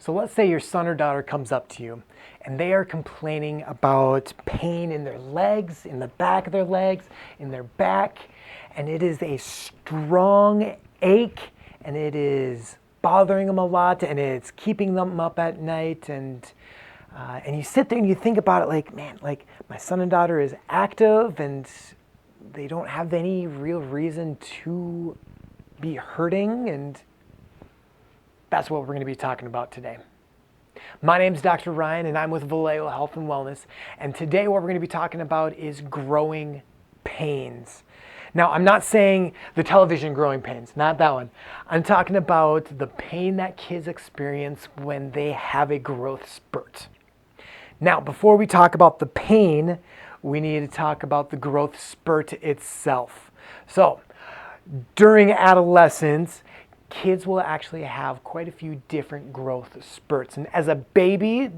So let's say your son or daughter comes up to you and they are complaining about pain in their legs, in the back of their legs, in their back, and it is a strong ache and it is bothering them a lot and it's keeping them up at night, and you sit there and you think about it like, man, like my son and daughter is active and they don't have any real reason to be hurting, and that's what we're going to be talking about today. My name is Dr. Ryan, and I'm with Valeo Health and Wellness. And today what we're going to be talking about is growing pains. Now, I'm not saying the television growing pains, not that one. I'm talking about the pain that kids experience when they have a growth spurt. Now, before we talk about the pain, we need to talk about the growth spurt itself. So, during adolescence, kids will actually have quite a few different growth spurts. And as a baby,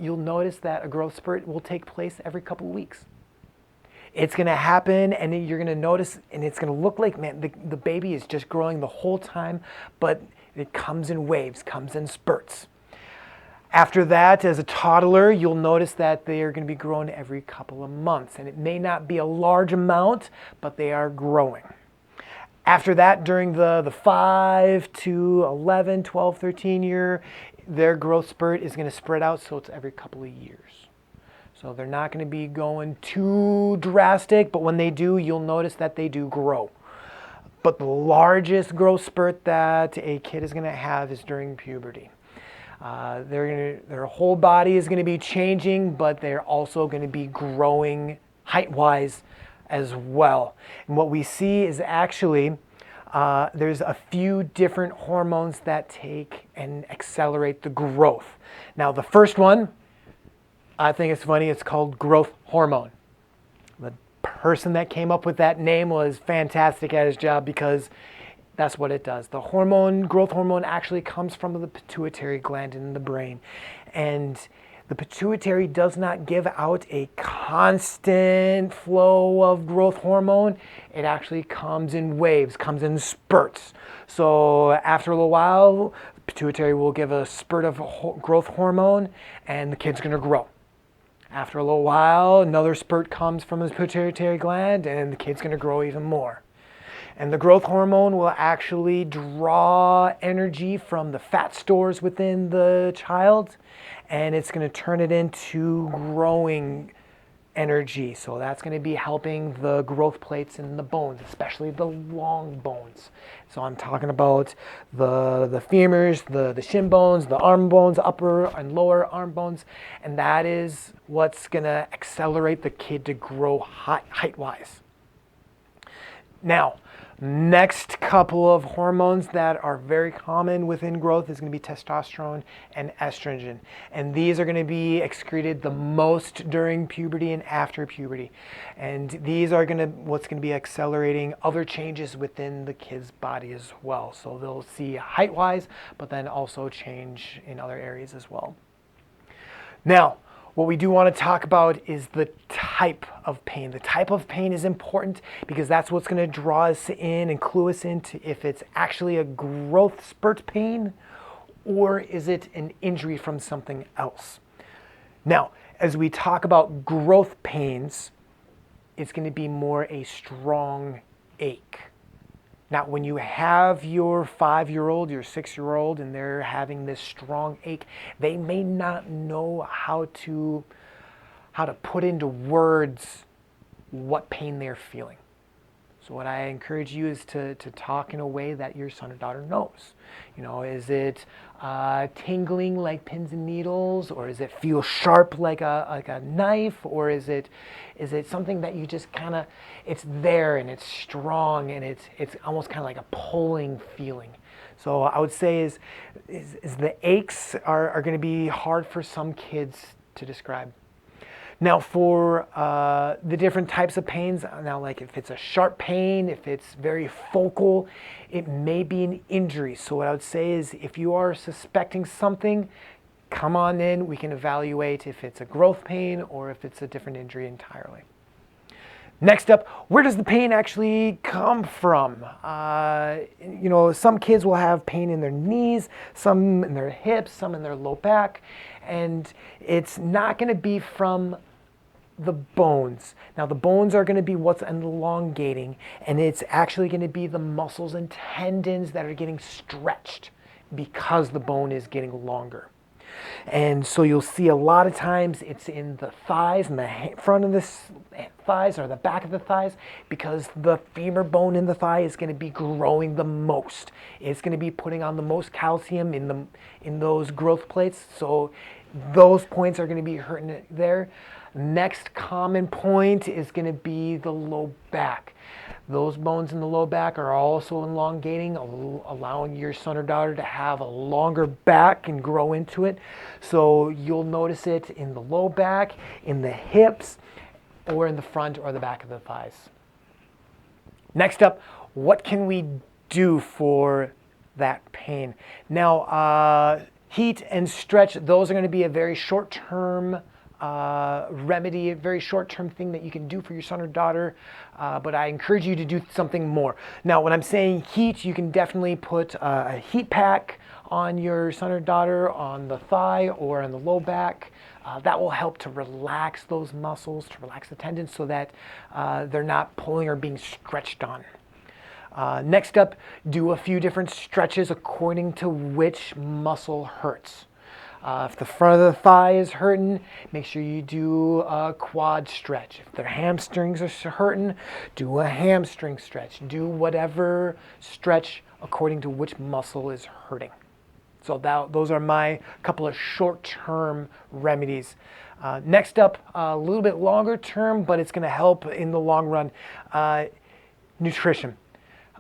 you'll notice that a growth spurt will take place every couple of weeks. It's going to happen, and you're going to notice, and it's going to look like, man, the baby is just growing the whole time, but it comes in waves, comes in spurts. After that, as a toddler, you'll notice that they are going to be growing every couple of months. And it may not be a large amount, but they are growing. After that, during the 5 to 11, 12, 13 year, their growth spurt is going to spread out, so it's every couple of years. So they're not going to be going too drastic, but when they do, you'll notice that they do grow. But the largest growth spurt that a kid is going to have is during puberty. Their whole body is going to be changing, but they're also going to be growing height-wise as well. And what we see is actually there's a few different hormones that take and accelerate the growth. Now, the first one, I think it's funny, it's called growth hormone. The person that came up with that name was fantastic at his job, because that's what it does. The growth hormone actually comes from the pituitary gland in the brain. And the pituitary does not give out a constant flow of growth hormone. It actually comes in waves, comes in spurts. So after a little while, the pituitary will give a spurt of growth hormone and the kid's going to grow. After a little while, another spurt comes from the pituitary gland and the kid's going to grow even more. And the growth hormone will actually draw energy from the fat stores within the child, and it's going to turn it into growing energy. So that's going to be helping the growth plates in the bones, especially the long bones. So I'm talking about the femurs, the shin bones, the arm bones, upper and lower arm bones, and that is what's going to accelerate the kid to grow height-wise. Now, next couple of hormones that are very common within growth is going to be testosterone and estrogen. And these are going to be excreted the most during puberty and after puberty. And these are what's going to be accelerating other changes within the kid's body as well. So they'll see height-wise, but then also change in other areas as well. Now, what we do want to talk about is the type of pain. The type of pain is important because that's what's going to draw us in and clue us into if it's actually a growth spurt pain or is it an injury from something else. Now, as we talk about growth pains, it's going to be more a strong ache. Now, when you have your 5-year-old, your 6-year-old, and they're having this strong ache, they may not know how to put into words what pain they're feeling. So what I encourage you is to talk in a way that your son or daughter knows. You know, is it tingling like pins and needles, or does it feel sharp like a knife, or is it something that you just kind of, it's there and it's strong and it's almost kind of like a pulling feeling. So I would say is the aches are going to be hard for some kids to describe. Now, for the different types of pains, now like if it's a sharp pain, if it's very focal, it may be an injury. So what I would say is if you are suspecting something, come on in. We can evaluate if it's a growth pain or if it's a different injury entirely. Next up, where does the pain actually come from? Some kids will have pain in their knees, some in their hips, some in their low back, and it's not going to be from the bones. Now, the bones are going to be what's elongating, and it's actually going to be the muscles and tendons that are getting stretched because the bone is getting longer. And so you'll see a lot of times it's in the thighs and the front of the thighs or the back of the thighs, because the femur bone in the thigh is going to be growing the most. It's going to be putting on the most calcium in those growth plates. So those points are going to be hurting there. Next common point is going to be the low back. Those bones in the low back are also elongating, allowing your son or daughter to have a longer back and grow into it. So you'll notice it in the low back, in the hips, or in the front or the back of the thighs. Next up, what can we do for that pain? Now, heat and stretch, those are going to be a very short-term remedy, a very short-term thing that you can do for your son or daughter, but I encourage you to do something more. Now, when I'm saying heat, you can definitely put a heat pack on your son or daughter on the thigh or on the low back. That will help to relax those muscles, to relax the tendons so that they're not pulling or being stretched on. Next up, do a few different stretches according to which muscle hurts. If the front of the thigh is hurting, make sure you do a quad stretch. If their hamstrings are hurting, do a hamstring stretch. Do whatever stretch according to which muscle is hurting. So those are my couple of short-term remedies. Next up, a little bit longer term, but it's going to help in the long run. Nutrition.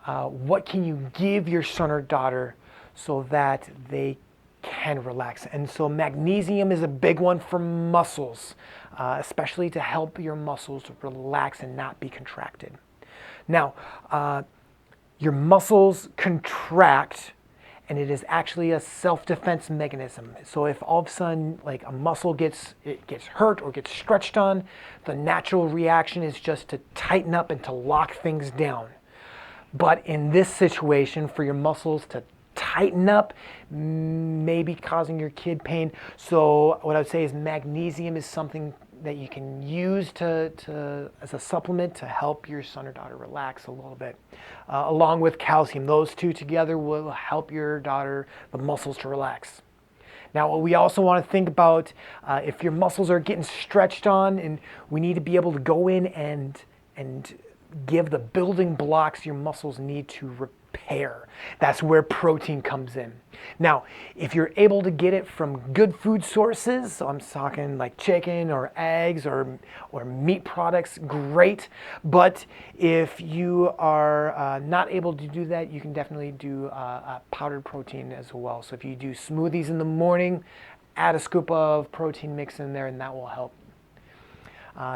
What can you give your son or daughter so that they can relax? And so magnesium is a big one for muscles, especially to help your muscles relax and not be contracted. Now, your muscles contract, and it is actually a self-defense mechanism. So if all of a sudden like a muscle gets hurt or gets stretched on, the natural reaction is just to tighten up and to lock things down. But in this situation, for your muscles to tighten up, maybe causing your kid pain. So what I would say is magnesium is something that you can use as a supplement to help your son or daughter relax a little bit, along with calcium. Those two together will help your daughter, the muscles, to relax. Now, we also want to think about if your muscles are getting stretched on, and we need to be able to go in and give the building blocks your muscles need to repair. That's where protein comes in. Now, if you're able to get it from good food sources, so I'm talking like chicken or eggs or meat products, great. But if you are not able to do that, you can definitely do powdered protein as well. So if you do smoothies in the morning, add a scoop of protein mix in there, and that will help.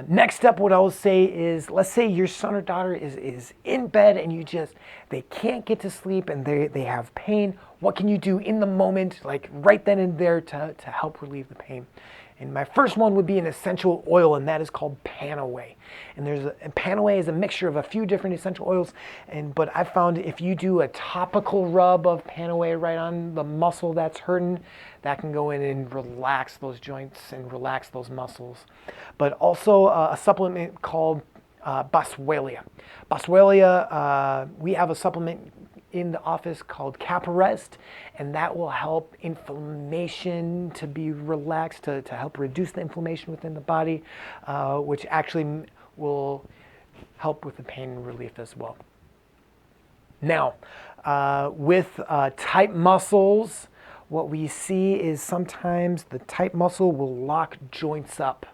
Next up, what I will say is, let's say your son or daughter is in bed and they can't get to sleep and they have pain. What can you do in the moment, like right then and there, to help relieve the pain? And my first one would be an essential oil, and that is called Panaway. And Panaway is a mixture of a few different essential oils, but I found if you do a topical rub of Panaway right on the muscle that's hurting, that can go in and relax those joints and relax those muscles. But also a supplement called Boswellia. Boswellia, we have a supplement in the office called Caparest, and that will help inflammation to be relaxed, to help reduce the inflammation within the body, which actually will help with the pain relief as well. Now, with tight muscles, what we see is sometimes the tight muscle will lock joints up.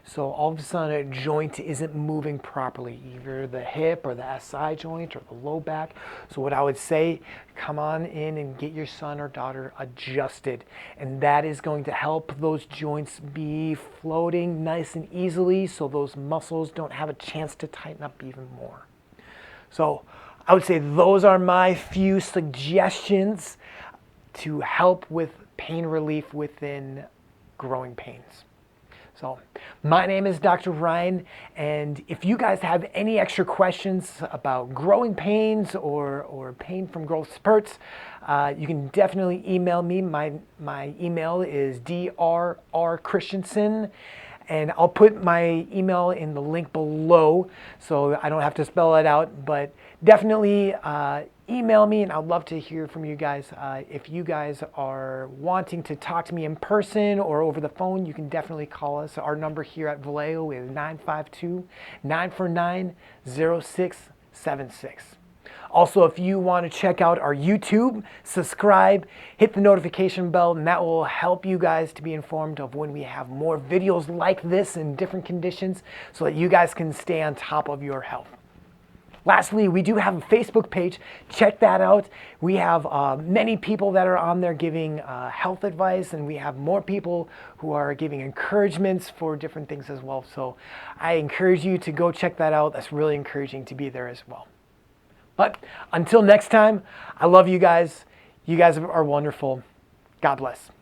So all of a sudden a joint isn't moving properly, either the hip or the SI joint or the low back. So what I would say, come on in and get your son or daughter adjusted. And that is going to help those joints be floating nice and easily so those muscles don't have a chance to tighten up even more. So I would say those are my few suggestions to help with pain relief within growing pains. So my name is Dr. Ryan, and if you guys have any extra questions about growing pains or pain from growth spurts, you can definitely email me. My email is drrchristiansen, and I'll put my email in the link below so I don't have to spell it out, but definitely email me, and I'd love to hear from you guys. If you guys are wanting to talk to me in person or over the phone, you can definitely call us. Our number here at Valeo is 952-949-0676. Also, if you want to check out our YouTube, subscribe, hit the notification bell, and that will help you guys to be informed of when we have more videos like this in different conditions so that you guys can stay on top of your health. Lastly, we do have a Facebook page. Check that out. We have many people that are on there giving health advice, and we have more people who are giving encouragements for different things as well. So I encourage you to go check that out. That's really encouraging to be there as well. But until next time, I love you guys. You guys are wonderful. God bless.